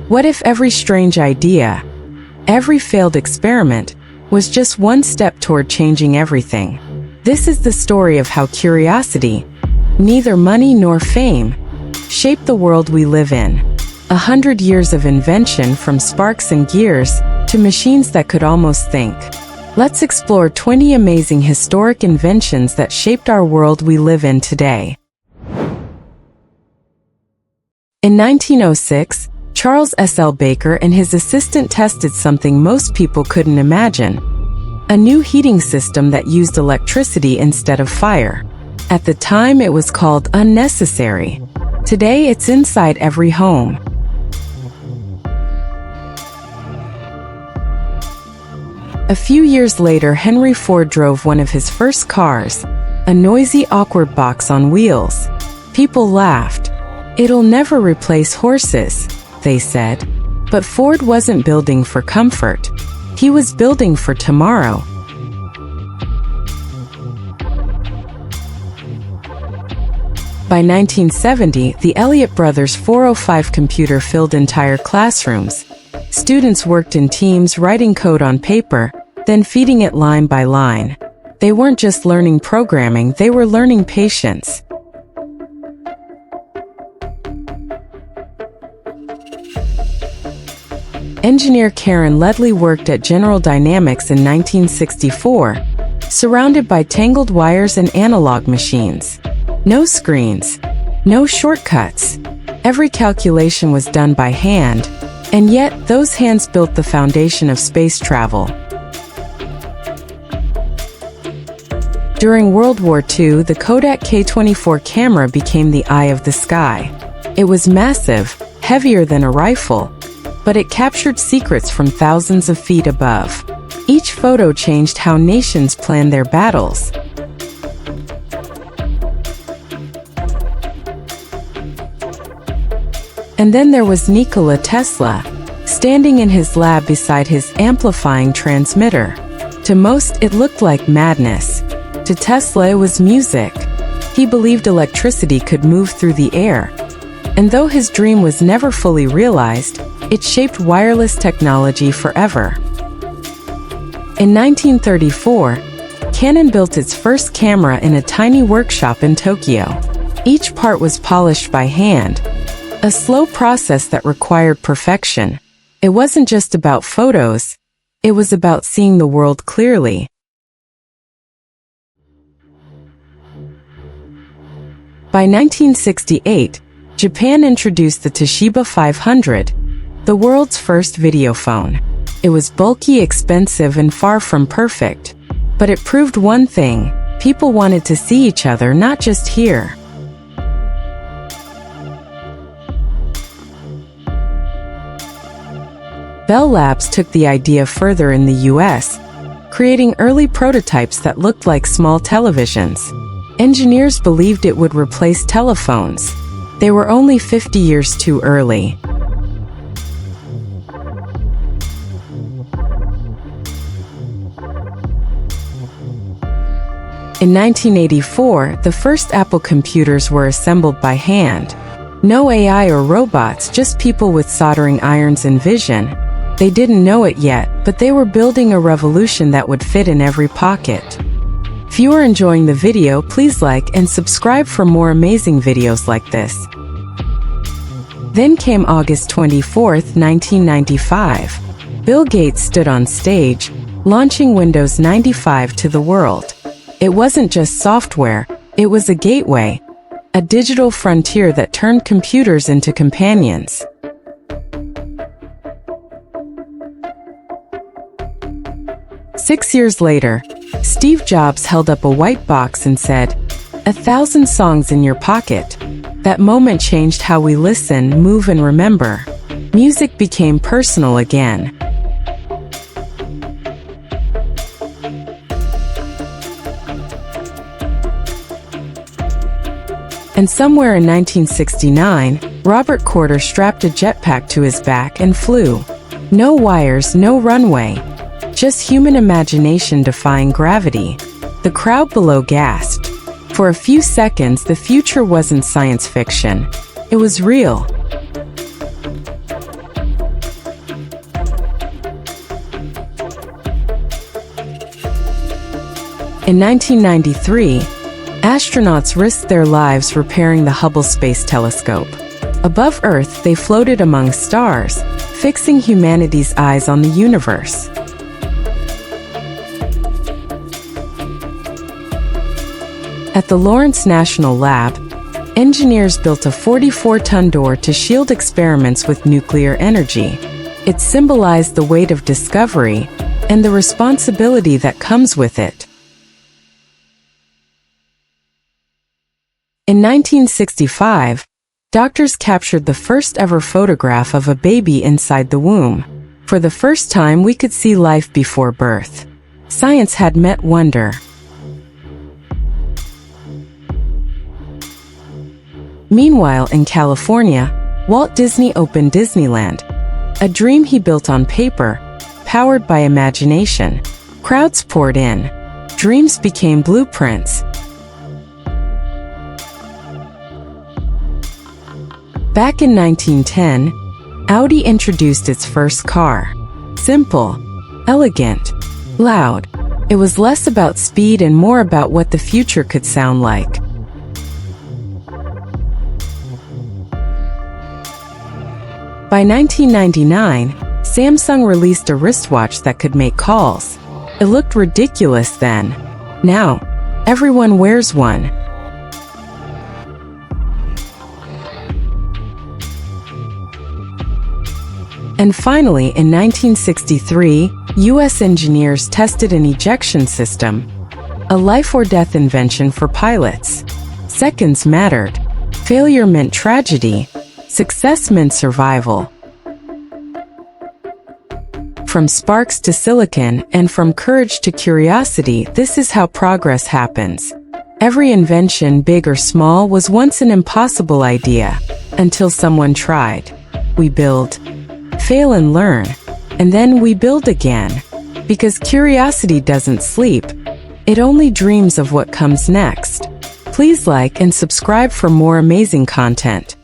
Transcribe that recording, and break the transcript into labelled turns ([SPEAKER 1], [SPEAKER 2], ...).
[SPEAKER 1] What if every strange idea, every failed experiment, was just one step toward changing everything? This is the story of how curiosity, neither money nor fame, shaped the world we live in. 100 years of invention, from sparks and gears to machines that could almost think. Let's explore 20 amazing historic inventions that shaped our world we live in today. In 1906, Charles S.L. Baker and his assistant tested something most people couldn't imagine: a new heating system that used electricity instead of fire. At the time, it was called unnecessary. Today, it's inside every home. A few years later, Henry Ford drove one of his first cars, a noisy, awkward box on wheels. People laughed. "It'll never replace horses," they said. But Ford wasn't building for comfort. He was building for tomorrow. By 1970, the Elliott brothers' 405 computer filled entire classrooms. Students worked in teams, writing code on paper, then feeding it line by line. They weren't just learning programming, they were learning patience. Engineer Karen Ledley worked at General Dynamics in 1964, surrounded by tangled wires and analog machines. No screens, no shortcuts. Every calculation was done by hand, and yet those hands built the foundation of space travel. During World War II, the Kodak K24 camera became the eye of the sky. It was massive, heavier than a rifle, but it captured secrets from thousands of feet above. Each photo changed how nations planned their battles. And then there was Nikola Tesla, standing in his lab beside his amplifying transmitter. To most, it looked like madness. To Tesla, it was music. He believed electricity could move through the air. And though his dream was never fully realized, it shaped wireless technology forever. In 1934, Canon built its first camera in a tiny workshop in Tokyo. Each part was polished by hand, a slow process that required perfection. It wasn't just about photos, it was about seeing the world clearly. By 1968, Japan introduced the Toshiba 500, the world's first video phone. It was bulky, expensive, and far from perfect. But it proved one thing: people wanted to see each other, not just hear. Bell Labs took the idea further in the US, creating early prototypes that looked like small televisions. Engineers believed it would replace telephones. They were only 50 years too early. In 1984, the first Apple computers were assembled by hand. No AI or robots, just people with soldering irons and vision. They didn't know it yet, but they were building a revolution that would fit in every pocket. If you are enjoying the video, please like and subscribe for more amazing videos like this. Then came August 24, 1995. Bill Gates stood on stage, launching Windows 95 to the world. It wasn't just software, it was a gateway, a digital frontier that turned computers into companions. Six years later, Steve Jobs held up a white box and said, "1,000 songs in your pocket." That moment changed how we listen, move, and remember. Music became personal again. And somewhere in 1969, Robert Corder strapped a jetpack to his back and flew. No wires, no runway. Just human imagination defying gravity. The crowd below gasped. For a few seconds, the future wasn't science fiction. It was real. In 1993, astronauts risked their lives repairing the Hubble Space Telescope. Above Earth, they floated among stars, fixing humanity's eyes on the universe. At the Lawrence National Lab, engineers built a 44-ton door to shield experiments with nuclear energy. It symbolized the weight of discovery and the responsibility that comes with it. In 1965, doctors captured the first ever photograph of a baby inside the womb. For the first time, we could see life before birth. Science had met wonder. Meanwhile, in California, Walt Disney opened Disneyland, a dream he built on paper, powered by imagination. Crowds poured in. Dreams became blueprints. Back in 1910, Audi introduced its first car. Simple, elegant, loud. It was less about speed and more about what the future could sound like. By 1999, Samsung released a wristwatch that could make calls. It looked ridiculous then. Now, everyone wears one. And finally, in 1963, U.S. engineers tested an ejection system, a life-or-death invention for pilots. Seconds mattered. Failure meant tragedy. Success meant survival. From sparks to silicon, and from courage to curiosity, this is how progress happens. Every invention, big or small, was once an impossible idea, until someone tried. We build, fail and learn, and then we build again. Because curiosity doesn't sleep. It only dreams of what comes next. Please like and subscribe for more amazing content.